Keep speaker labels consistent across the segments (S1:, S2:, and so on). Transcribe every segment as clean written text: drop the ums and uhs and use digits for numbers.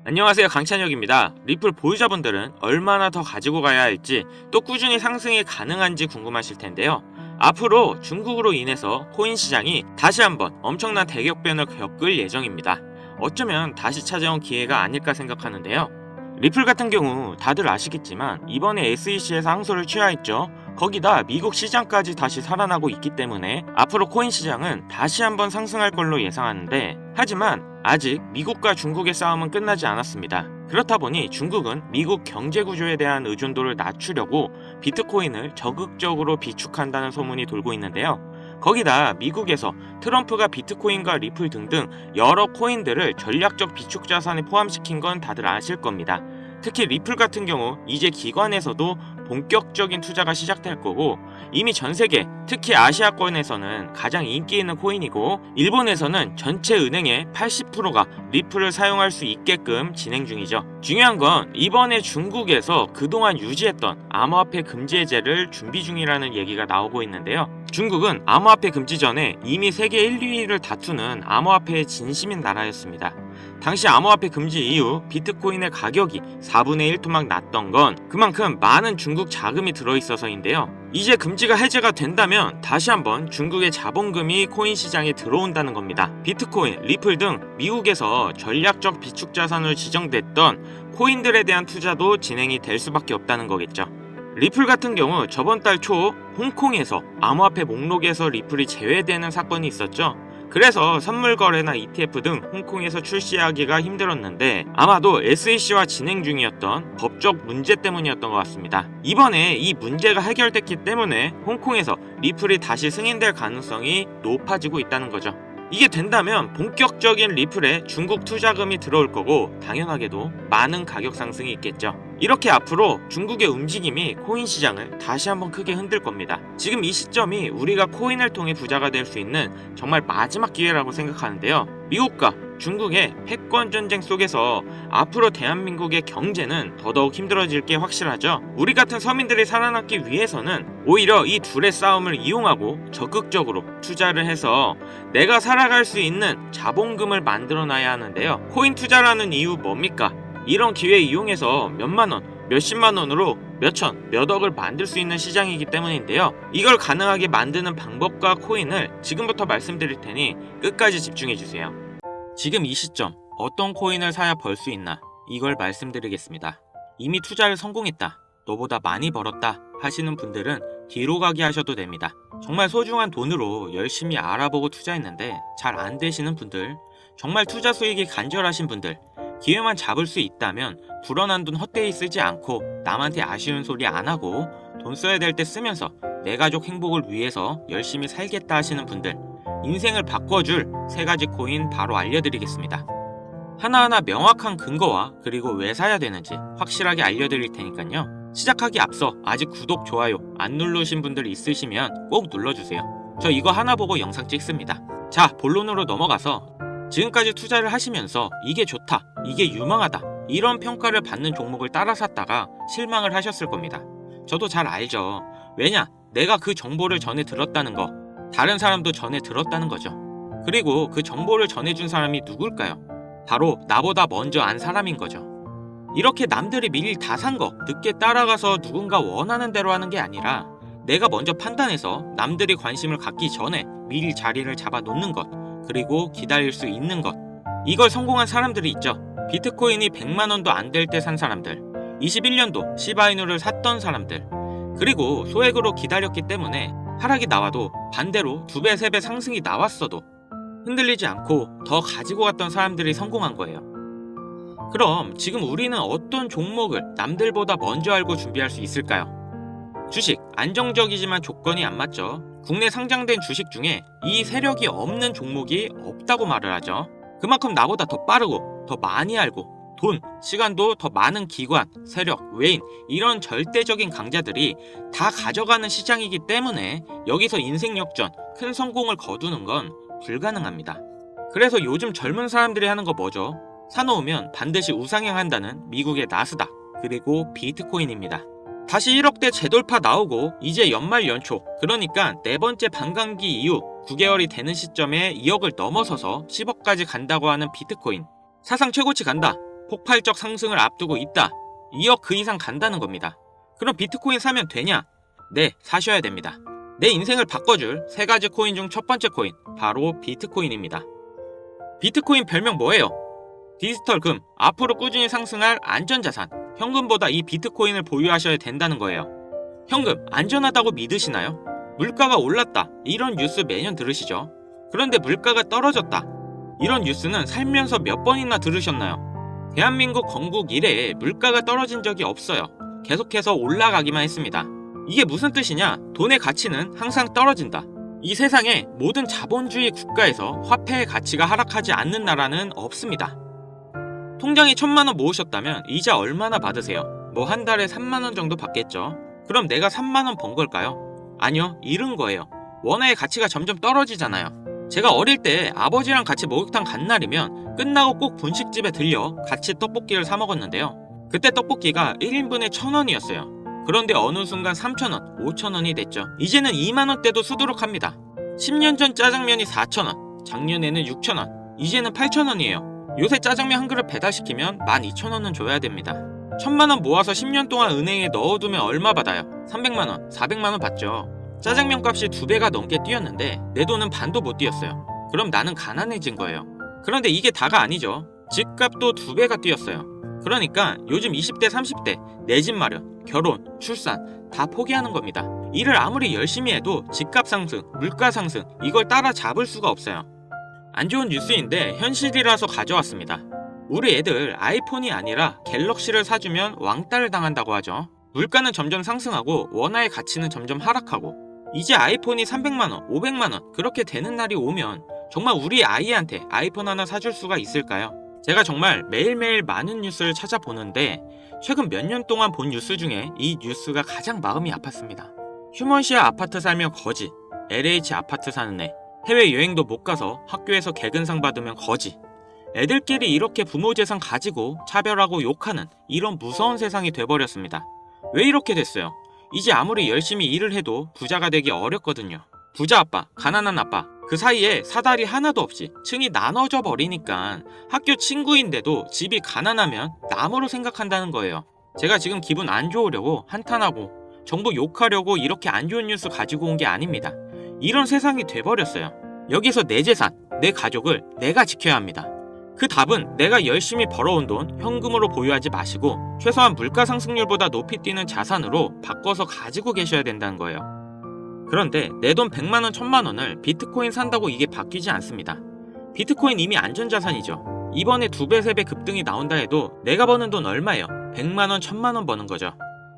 S1: 안녕하세요, 강찬혁입니다. 리플 보유자분들은 얼마나 더 가지고 가야 할지 또 꾸준히 상승이 가능한지 궁금하실 텐데요. 앞으로 중국으로 인해서 코인 시장이 다시 한번 엄청난 대격변을 겪을 예정입니다. 어쩌면 다시 찾아온 기회가 아닐까 생각하는데요. 리플 같은 경우 다들 아시겠지만 이번에 SEC에서 항소를 취하했죠. 거기다 미국 시장까지 다시 살아나고 있기 때문에 앞으로 코인 시장은 다시 한번 상승할 걸로 예상하는데, 하지만 아직 미국과 중국의 싸움은 끝나지 않았습니다. 그렇다 보니 중국은 미국 경제 구조에 대한 의존도를 낮추려고 비트코인을 적극적으로 비축한다는 소문이 돌고 있는데요. 거기다 미국에서 트럼프가 비트코인과 리플 등등 여러 코인들을 전략적 비축 자산에 포함시킨 건 다들 아실 겁니다. 특히 리플 같은 경우 이제 기관에서도 본격적인 투자가 시작될 거고, 이미 전 세계, 특히 아시아권에서는 가장 인기 있는 코인이고, 일본에서는 전체 은행의 80%가 리플을 사용할 수 있게끔 진행 중이죠. 중요한 건 이번에 중국에서 그동안 유지했던 암호화폐 금지 해제를 준비 중이라는 얘기가 나오고 있는데요. 중국은 암호화폐 금지 전에 이미 세계 1, 2위를 다투는 암호화폐의 진심인 나라였습니다. 당시 암호화폐 금지 이후 비트코인의 가격이 4분의 1 토막 났던 건 그만큼 많은 중국 자금이 들어있어서인데요. 이제 금지가 해제가 된다면 다시 한번 중국의 자본금이 코인 시장에 들어온다는 겁니다. 비트코인, 리플 등 미국에서 전략적 비축 자산으로 지정됐던 코인들에 대한 투자도 진행이 될 수밖에 없다는 거겠죠. 리플 같은 경우 저번 달 초 홍콩에서 암호화폐 목록에서 리플이 제외되는 사건이 있었죠. 그래서 선물 거래나 ETF 등 홍콩에서 출시하기가 힘들었는데, 아마도 SEC와 진행 중이었던 법적 문제 때문이었던 것 같습니다. 이번에 이 문제가 해결됐기 때문에 홍콩에서 리플이 다시 승인될 가능성이 높아지고 있다는 거죠. 이게 된다면 본격적인 리플에 중국 투자금이 들어올 거고, 당연하게도 많은 가격 상승이 있겠죠. 이렇게 앞으로 중국의 움직임이 코인 시장을 다시 한번 크게 흔들 겁니다. 지금 이 시점이 우리가 코인을 통해 부자가 될 수 있는 정말 마지막 기회라고 생각하는데요. 미국과 중국의 패권 전쟁 속에서 앞으로 대한민국의 경제는 더더욱 힘들어질 게 확실하죠. 우리 같은 서민들이 살아남기 위해서는 오히려 이 둘의 싸움을 이용하고 적극적으로 투자를 해서 내가 살아갈 수 있는 자본금을 만들어 놔야 하는데요. 코인 투자라는 이유 뭡니까? 이런 기회 이용해서 몇만원, 몇십만원으로 몇천, 몇억을 만들 수 있는 시장이기 때문인데요. 이걸 가능하게 만드는 방법과 코인을 지금부터 말씀드릴 테니 끝까지 집중해주세요. 지금 이 시점 어떤 코인을 사야 벌 수 있나, 이걸 말씀드리겠습니다. 이미 투자를 성공했다, 너보다 많이 벌었다 하시는 분들은 뒤로 가기 하셔도 됩니다. 정말 소중한 돈으로 열심히 알아보고 투자했는데 잘 안 되시는 분들, 정말 투자 수익이 간절하신 분들, 기회만 잡을 수 있다면 불어난 돈 헛되이 쓰지 않고 남한테 아쉬운 소리 안 하고 돈 써야 될 때 쓰면서 내 가족 행복을 위해서 열심히 살겠다 하시는 분들, 인생을 바꿔줄 3가지 코인 바로 알려드리겠습니다. 하나하나 명확한 근거와 그리고 왜 사야 되는지 확실하게 알려드릴 테니까요. 시작하기 앞서 아직 구독, 좋아요 안 누르신 분들 있으시면 꼭 눌러주세요. 저 이거 하나 보고 영상 찍습니다. 자, 본론으로 넘어가서, 지금까지 투자를 하시면서 이게 좋다, 이게 유망하다 이런 평가를 받는 종목을 따라 샀다가 실망을 하셨을 겁니다. 저도 잘 알죠. 왜냐? 내가 그 정보를 전해 들었다는 거, 다른 사람도 전해 들었다는 거죠. 그리고 그 정보를 전해준 사람이 누굴까요? 바로 나보다 먼저 안 사람인 거죠. 이렇게 남들이 미리 다 산 거 늦게 따라가서 누군가 원하는 대로 하는 게 아니라, 내가 먼저 판단해서 남들이 관심을 갖기 전에 미리 자리를 잡아 놓는 것, 그리고 기다릴 수 있는 것, 이걸 성공한 사람들이 있죠. 비트코인이 100만원도 안 될 때 산 사람들, 21년도 시바이누를 샀던 사람들, 그리고 소액으로 기다렸기 때문에 하락이 나와도 반대로 2배, 3배 상승이 나왔어도 흔들리지 않고 더 가지고 갔던 사람들이 성공한 거예요. 그럼 지금 우리는 어떤 종목을 남들보다 먼저 알고 준비할 수 있을까요? 주식, 안정적이지만 조건이 안 맞죠. 국내 상장된 주식 중에 이 세력이 없는 종목이 없다고 말을 하죠. 그만큼 나보다 더 빠르고 더 많이 알고 돈, 시간도 더 많은 기관, 세력, 외인, 이런 절대적인 강자들이 다 가져가는 시장이기 때문에 여기서 인생 역전, 큰 성공을 거두는 건 불가능합니다. 그래서 요즘 젊은 사람들이 하는 거 뭐죠? 사놓으면 반드시 우상향한다는 미국의 나스닥, 그리고 비트코인입니다. 다시 1억대 재돌파 나오고 이제 연말 연초, 그러니까 4번째 반감기 이후 9개월이 되는 시점에 2억을 넘어서서 10억까지 간다고 하는 비트코인, 사상 최고치 간다, 폭발적 상승을 앞두고 있다. 2억 그 이상 간다는 겁니다. 그럼 비트코인 사면 되냐? 네, 사셔야 됩니다. 내 인생을 바꿔줄 3가지 코인 중 첫 번째 코인, 바로 비트코인입니다. 비트코인 별명 뭐예요? 디지털 금, 앞으로 꾸준히 상승할 안전자산, 현금보다 이 비트코인을 보유하셔야 된다는 거예요. 현금, 안전하다고 믿으시나요? 물가가 올랐다, 이런 뉴스 매년 들으시죠? 그런데 물가가 떨어졌다, 이런 뉴스는 살면서 몇 번이나 들으셨나요? 대한민국 건국 이래에 물가가 떨어진 적이 없어요. 계속해서 올라가기만 했습니다. 이게 무슨 뜻이냐? 돈의 가치는 항상 떨어진다. 이 세상에 모든 자본주의 국가에서 화폐의 가치가 하락하지 않는 나라는 없습니다. 통장에 1,000만 원 모으셨다면 이자 얼마나 받으세요? 뭐 한 달에 3만 원 정도 받겠죠? 그럼 내가 3만 원 번 걸까요? 아니요, 잃은 거예요. 원화의 가치가 점점 떨어지잖아요. 제가 어릴 때 아버지랑 같이 목욕탕 간 날이면 끝나고 꼭 분식집에 들려 같이 떡볶이를 사 먹었는데요. 그때 떡볶이가 1인분에 1,000원이었어요. 그런데 어느 순간 3,000원, 5,000원이 됐죠. 이제는 2만원대도 수두룩합니다. 10년 전 짜장면이 4,000원, 작년에는 6,000원, 이제는 8,000원이에요. 요새 짜장면 한 그릇 배달시키면 12,000원은 줘야 됩니다. 1,000만원 모아서 10년 동안 은행에 넣어두면 얼마 받아요? 300만원, 400만원 받죠. 짜장면 값이 2배가 넘게 뛰었는데 내 돈은 반도 못 뛰었어요. 그럼 나는 가난해진 거예요. 그런데 이게 다가 아니죠. 집값도 2배가 뛰었어요. 그러니까 요즘 20대, 30대 내 집 마련, 결혼, 출산 다 포기하는 겁니다. 일을 아무리 열심히 해도 집값 상승, 물가 상승 이걸 따라잡을 수가 없어요. 안 좋은 뉴스인데 현실이라서 가져왔습니다. 우리 애들 아이폰이 아니라 갤럭시를 사주면 왕따를 당한다고 하죠. 물가는 점점 상승하고 원화의 가치는 점점 하락하고 이제 아이폰이 300만원, 500만원 그렇게 되는 날이 오면 정말 우리 아이한테 아이폰 하나 사줄 수가 있을까요? 제가 정말 매일매일 많은 뉴스를 찾아보는데 최근 몇 년 동안 본 뉴스 중에 이 뉴스가 가장 마음이 아팠습니다. 휴먼시아 아파트 살면 거지, LH 아파트 사는 애, 해외여행도 못 가서 학교에서 개근상 받으면 거지, 애들끼리 이렇게 부모 재산 가지고 차별하고 욕하는 이런 무서운 세상이 돼버렸습니다. 왜 이렇게 됐어요? 이제 아무리 열심히 일을 해도 부자가 되기 어렵거든요. 부자 아빠, 가난한 아빠 그 사이에 사다리 하나도 없이 층이 나눠져 버리니까 학교 친구인데도 집이 가난하면 남으로 생각한다는 거예요. 제가 지금 기분 안 좋으려고 한탄하고 정부 욕하려고 이렇게 안 좋은 뉴스 가지고 온 게 아닙니다. 이런 세상이 돼버렸어요. 여기서 내 재산, 내 가족을 내가 지켜야 합니다. 그 답은 내가 열심히 벌어온 돈 현금으로 보유하지 마시고 최소한 물가 상승률보다 높이 뛰는 자산으로 바꿔서 가지고 계셔야 된다는 거예요. 그런데 내 돈 100만원, 1000만원을 비트코인 산다고 이게 바뀌지 않습니다. 비트코인 이미 안전자산이죠. 이번에 2배, 3배 급등이 나온다 해도 내가 버는 돈 얼마예요? 100만원, 1000만원 버는 거죠.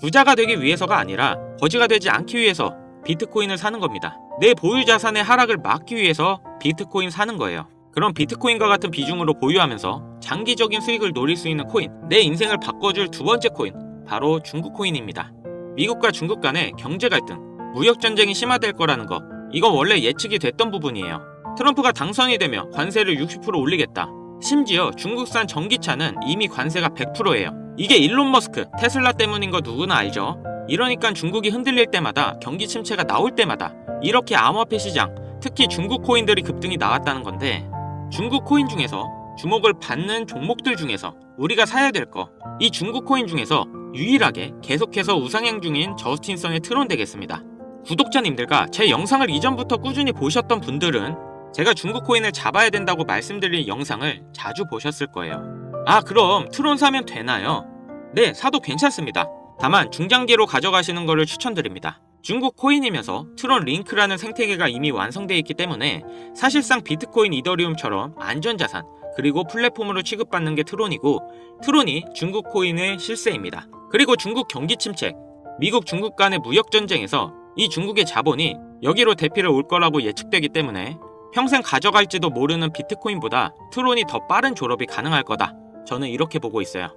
S1: 부자가 되기 위해서가 아니라 거지가 되지 않기 위해서 비트코인을 사는 겁니다. 내 보유 자산의 하락을 막기 위해서 비트코인 사는 거예요. 그럼 비트코인과 같은 비중으로 보유하면서 장기적인 수익을 노릴 수 있는 코인, 내 인생을 바꿔줄 두 번째 코인, 바로 중국 코인입니다. 미국과 중국 간의 경제 갈등, 무역 전쟁이 심화될 거라는 거, 이건 원래 예측이 됐던 부분이에요. 트럼프가 당선이 되며 관세를 60% 올리겠다. 심지어 중국산 전기차는 이미 관세가 100%예요. 이게 일론 머스크, 테슬라 때문인 거 누구나 알죠? 이러니까 중국이 흔들릴 때마다, 경기 침체가 나올 때마다 이렇게 암호화폐 시장, 특히 중국 코인들이 급등이 나왔다는 건데, 중국 코인 중에서 주목을 받는 종목들 중에서 우리가 사야 될 거, 이 중국 코인 중에서 유일하게 계속해서 우상향 중인 저스틴성의 트론 되겠습니다. 구독자님들과 제 영상을 이전부터 꾸준히 보셨던 분들은 제가 중국 코인을 잡아야 된다고 말씀드린 영상을 자주 보셨을 거예요. 아, 그럼 트론 사면 되나요? 네, 사도 괜찮습니다. 다만 중장기로 가져가시는 것을 추천드립니다. 중국 코인이면서 트론 링크라는 생태계가 이미 완성되어 있기 때문에 사실상 비트코인, 이더리움처럼 안전자산 그리고 플랫폼으로 취급받는 게 트론이고, 트론이 중국 코인의 실세입니다. 그리고 중국 경기 침체, 미국 중국 간의 무역 전쟁에서 이 중국의 자본이 여기로 대피를 올 거라고 예측되기 때문에 평생 가져갈지도 모르는 비트코인보다 트론이 더 빠른 졸업이 가능할 거다. 저는 이렇게 보고 있어요.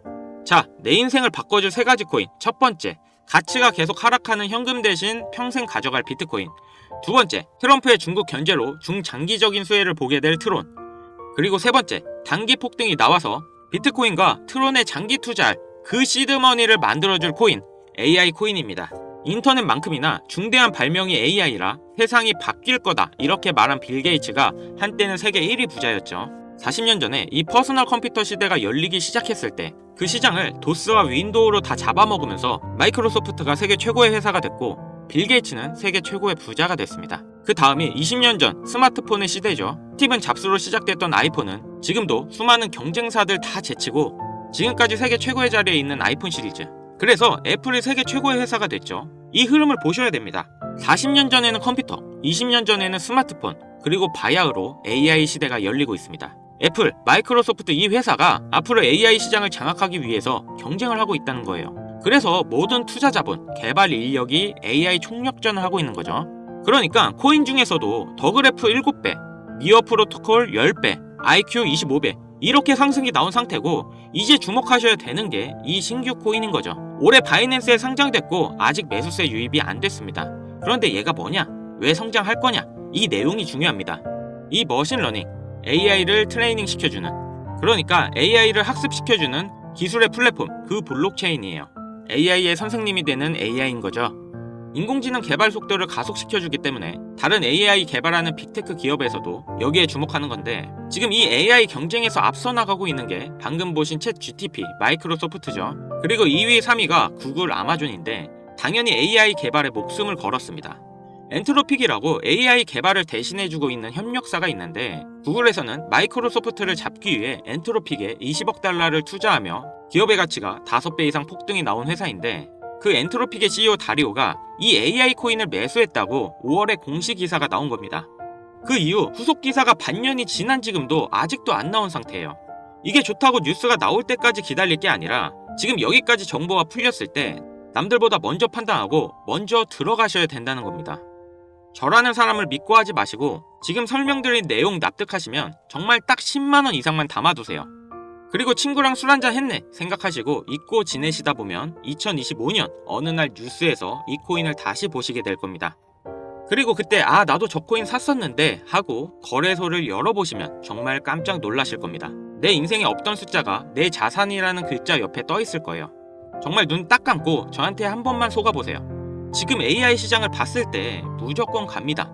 S1: 자, 내 인생을 바꿔줄 3가지 코인. 첫 번째, 가치가 계속 하락하는 현금 대신 평생 가져갈 비트코인. 두 번째, 트럼프의 중국 견제로 중장기적인 수혜를 보게 될 트론. 그리고 세 번째, 단기 폭등이 나와서 비트코인과 트론의 장기 투자할 그 시드머니를 만들어줄 코인, AI 코인입니다. 인터넷만큼이나 중대한 발명이 AI라 세상이 바뀔 거다 이렇게 말한 빌 게이츠가 한때는 세계 1위 부자였죠. 40년 전에 이 퍼스널 컴퓨터 시대가 열리기 시작했을 때 그 시장을 도스와 윈도우로 다 잡아먹으면서 마이크로소프트가 세계 최고의 회사가 됐고 빌 게이츠는 세계 최고의 부자가 됐습니다. 그 다음이 20년 전 스마트폰의 시대죠. 스티븐 잡스로 시작됐던 아이폰은 지금도 수많은 경쟁사들 다 제치고 지금까지 세계 최고의 자리에 있는 아이폰 시리즈. 그래서 애플이 세계 최고의 회사가 됐죠. 이 흐름을 보셔야 됩니다. 40년 전에는 컴퓨터, 20년 전에는 스마트폰, 그리고 바야흐로 AI 시대가 열리고 있습니다. 애플, 마이크로소프트 이 회사가 앞으로 AI 시장을 장악하기 위해서 경쟁을 하고 있다는 거예요. 그래서 모든 투자 자본, 개발 인력이 AI 총력전을 하고 있는 거죠. 그러니까 코인 중에서도 더그래프 7배, 니어 프로토콜 10배, IQ 25배 이렇게 상승이 나온 상태고 이제 주목하셔야 되는 게 이 신규 코인인 거죠. 올해 바이낸스에 상장됐고 아직 매수세 유입이 안 됐습니다. 그런데 얘가 뭐냐? 왜 성장할 거냐? 이 내용이 중요합니다. 이 머신러닝, AI를 트레이닝 시켜주는, 그러니까 AI를 학습시켜주는 기술의 플랫폼, 그 블록체인이에요. AI의 선생님이 되는 AI인 거죠. 인공지능 개발 속도를 가속시켜주기 때문에 다른 AI 개발하는 빅테크 기업에서도 여기에 주목하는 건데 지금 이 AI 경쟁에서 앞서 나가고 있는 게 방금 보신 챗 GTP, 마이크로소프트죠. 그리고 2위, 3위가 구글, 아마존인데 당연히 AI 개발에 목숨을 걸었습니다. 엔트로픽이라고 AI 개발을 대신해주고 있는 협력사가 있는데 구글에서는 마이크로소프트를 잡기 위해 엔트로픽에 20억 달러를 투자하며 기업의 가치가 5배 이상 폭등이 나온 회사인데 그 엔트로픽의 CEO 다리오가 이 AI 코인을 매수했다고 5월에 공식 기사가 나온 겁니다. 그 이후 후속 기사가 반년이 지난 지금도 아직도 안 나온 상태예요. 이게 좋다고 뉴스가 나올 때까지 기다릴 게 아니라 지금 여기까지 정보가 풀렸을 때 남들보다 먼저 판단하고 먼저 들어가셔야 된다는 겁니다. 저라는 사람을 믿고 하지 마시고 지금 설명드린 내용 납득하시면 정말 딱 10만원 이상만 담아두세요. 그리고 친구랑 술 한잔 했네 생각하시고 잊고 지내시다 보면 2025년 어느 날 뉴스에서 이 코인을 다시 보시게 될 겁니다. 그리고 그때 나도 저 코인 샀었는데 하고 거래소를 열어보시면 정말 깜짝 놀라실 겁니다. 내 인생에 없던 숫자가 내 자산이라는 글자 옆에 떠 있을 거예요. 정말 눈 딱 감고 저한테 한 번만 속아보세요. 지금 AI 시장을 봤을 때 무조건 갑니다.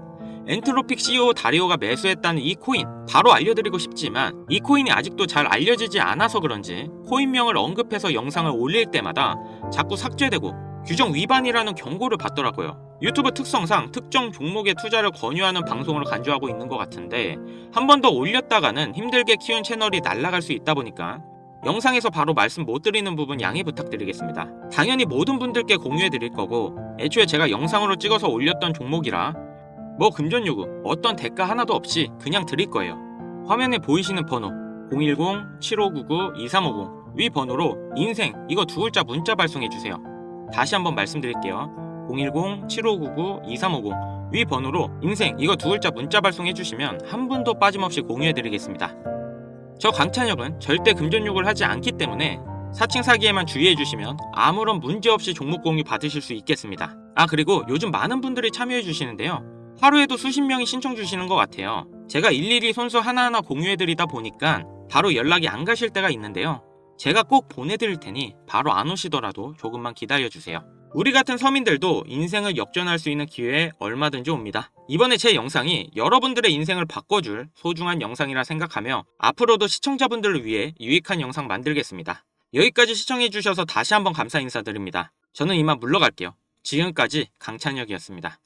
S1: 엔트로픽 CEO 다리오가 매수했다는 이 코인 바로 알려드리고 싶지만 이 코인이 아직도 잘 알려지지 않아서 그런지 코인명을 언급해서 영상을 올릴 때마다 자꾸 삭제되고 규정 위반이라는 경고를 받더라고요. 유튜브 특성상 특정 종목에 투자를 권유하는 방송을 간주하고 있는 것 같은데 한 번 더 올렸다가는 힘들게 키운 채널이 날아갈 수 있다 보니까 영상에서 바로 말씀 못 드리는 부분 양해 부탁드리겠습니다. 당연히 모든 분들께 공유해 드릴 거고 애초에 제가 영상으로 찍어서 올렸던 종목이라 뭐 금전 요구, 어떤 대가 하나도 없이 그냥 드릴 거예요. 화면에 보이시는 번호 010-7599-2350 위 번호로 인생 이거 두 글자 문자 발송해 주세요. 다시 한번 말씀드릴게요. 010-7599-2350 위 번호로 인생 이거 두 글자 문자 발송해 주시면 한 분도 빠짐없이 공유해 드리겠습니다. 저 강찬혁은 절대 금전욕을 하지 않기 때문에 사칭 사기에만 주의해 주시면 아무런 문제 없이 종목 공유 받으실 수 있겠습니다. 그리고 요즘 많은 분들이 참여해 주시는데요. 하루에도 수십 명이 신청 주시는 것 같아요. 제가 일일이 손수 하나하나 공유해 드리다 보니까 바로 연락이 안 가실 때가 있는데요. 제가 꼭 보내드릴 테니 바로 안 오시더라도 조금만 기다려 주세요. 우리 같은 서민들도 인생을 역전할 수 있는 기회에 얼마든지 옵니다. 이번에 제 영상이 여러분들의 인생을 바꿔줄 소중한 영상이라 생각하며 앞으로도 시청자분들을 위해 유익한 영상 만들겠습니다. 여기까지 시청해주셔서 다시 한번 감사 인사드립니다. 저는 이만 물러갈게요. 지금까지 강찬혁이었습니다.